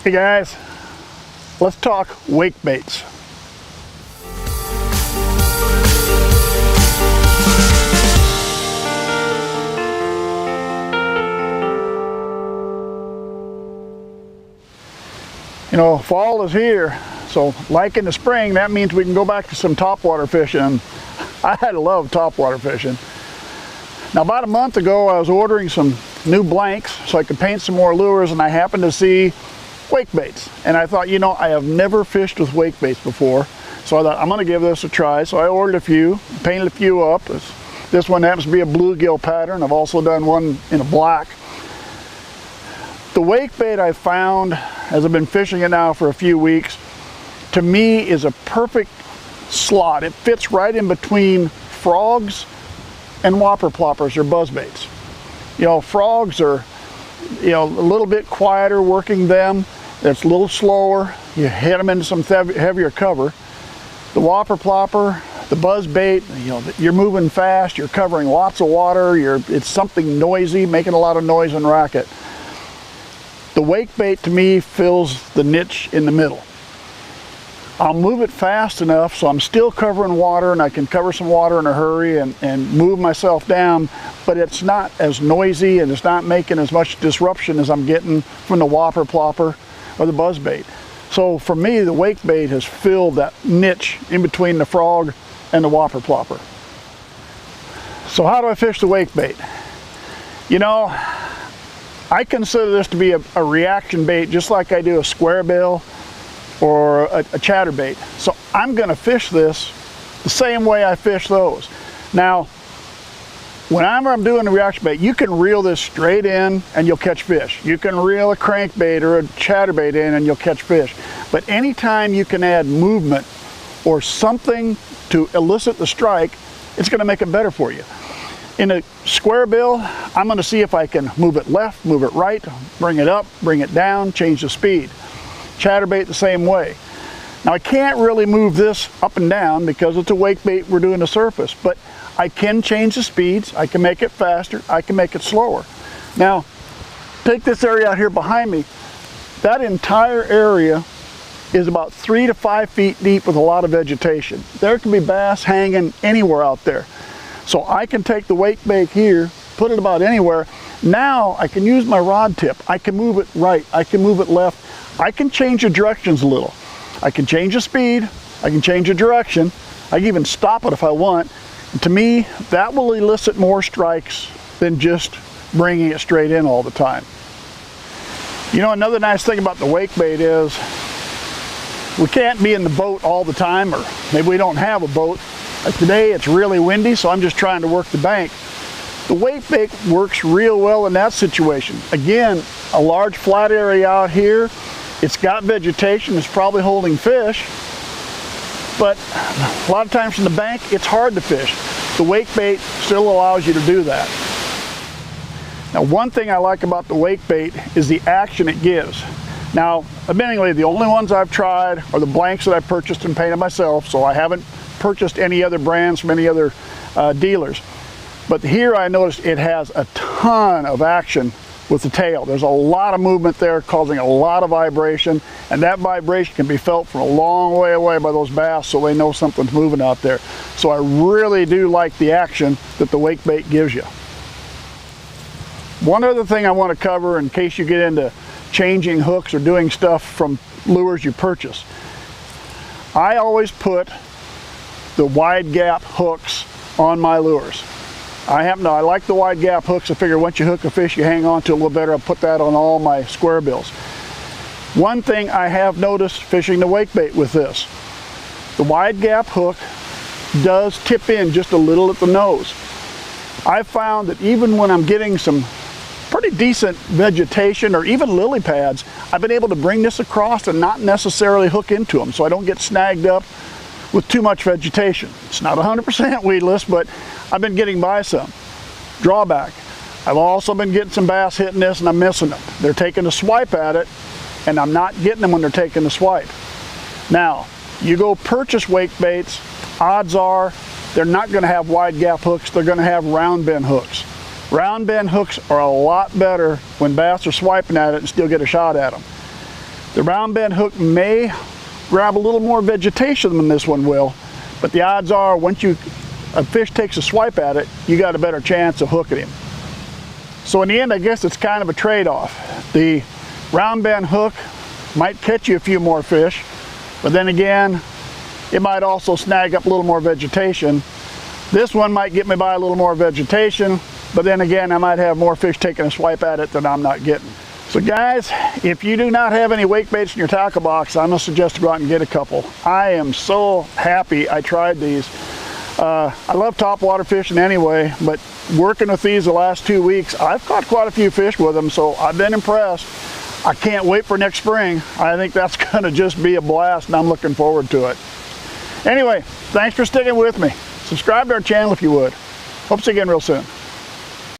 Hey guys, let's talk wake baits. You know, fall is here, so like in the spring, that means we can go back to some topwater fishing. I love topwater fishing. Now, about a month ago, I was ordering some new blanks so I could paint some more lures, and I happened to see wake baits. And I thought, you know, I have never fished with wake baits before, so I thought I'm going to give this a try. So I ordered a few, painted a few up. This one happens to be a bluegill pattern. I've also done one in a black. The wake bait I found, as I've been fishing it now for a few weeks, to me is a perfect slot. It fits right in between frogs and whopper ploppers or buzz baits. You know, frogs are, you know, a little bit quieter working them. It's a little slower. You hit them into some heavier cover. The whopper plopper, the buzz bait, you know, you're moving fast, you're covering lots of water, it's something noisy, making a lot of noise and racket. The wake bait to me fills the niche in the middle. I'll move it fast enough so I'm still covering water, and I can cover some water in a hurry and move myself down, but it's not as noisy and it's not making as much disruption as I'm getting from the whopper plopper or the buzz bait. So for me, the wake bait has filled that niche in between the frog and the whopper plopper. So how do I fish the wake bait? You know, I consider this to be a reaction bait, just like I do a square bill or a chatterbait. So I'm going to fish this the same way I fish those. Now, whenever I'm doing a reaction bait, you can reel this straight in and you'll catch fish. You can reel a crankbait or a chatterbait in and you'll catch fish. But anytime you can add movement or something to elicit the strike, it's going to make it better for you. In a square bill, I'm going to see if I can move it left, move it right, bring it up, bring it down, change the speed. Chatterbait the same way. Now, I can't really move this up and down because it's a wake bait, we're doing the surface, but I can change the speeds, I can make it faster, I can make it slower. Now, take this area out here behind me. That entire area is about 3 to 5 feet deep with a lot of vegetation. There can be bass hanging anywhere out there. So I can take the wake bait here, put it about anywhere. Now I can use my rod tip. I can move it right, I can move it left. I can change the directions a little. I can change the speed, I can change the direction, I can even stop it if I want. And to me, that will elicit more strikes than just bringing it straight in all the time. You know, another nice thing about the wake bait is we can't be in the boat all the time, or maybe we don't have a boat. Like today, it's really windy, so I'm just trying to work the bank. The wake bait works real well in that situation. Again, a large flat area out here. It's got vegetation, it's probably holding fish, but a lot of times from the bank, it's hard to fish. The wake bait still allows you to do that. Now, one thing I like about the wake bait is the action it gives. Now, admittedly, the only ones I've tried are the blanks that I purchased and painted myself, so I haven't purchased any other brands from any other dealers. But here I noticed it has a ton of action with the tail. There's a lot of movement there, causing a lot of vibration, and that vibration can be felt from a long way away by those bass, so they know something's moving out there. So I really do like the action that the wake bait gives you. One other thing I want to cover in case you get into changing hooks or doing stuff from lures you purchase. I always put the wide gap hooks on my lures. I like the wide gap hooks. I figure once you hook a fish, you hang on to it a little better. I'll put that on all my square bills. One thing I have noticed fishing the wake bait with this, the wide gap hook does tip in just a little at the nose. I've found that even when I'm getting some pretty decent vegetation or even lily pads, I've been able to bring this across and not necessarily hook into them, so I don't get snagged up with too much vegetation. It's not 100% weedless, but I've been getting by some. Drawback, I've also been getting some bass hitting this and I'm missing them. They're taking a swipe at it and I'm not getting them when they're taking the swipe. Now, you go purchase wake baits, odds are they're not going to have wide gap hooks, they're going to have round bend hooks. Round bend hooks are a lot better when bass are swiping at it and still get a shot at them. The round bend hook may grab a little more vegetation than this one will, but the odds are once a fish takes a swipe at it, you got a better chance of hooking him. So in the end, I guess it's kind of a trade-off. The round bend hook might catch you a few more fish, but then again, it might also snag up a little more vegetation. This one might get me by a little more vegetation, but then again, I might have more fish taking a swipe at it than I'm not getting. So guys, if you do not have any wake baits in your tackle box, I'm gonna suggest to go out and get a couple. I am so happy I tried these. I love topwater fishing anyway, but working with these the last 2 weeks, I've caught quite a few fish with them, so I've been impressed. I can't wait for next spring. I think that's gonna just be a blast, and I'm looking forward to it. Anyway, thanks for sticking with me. Subscribe to our channel if you would. Hope to see you again real soon.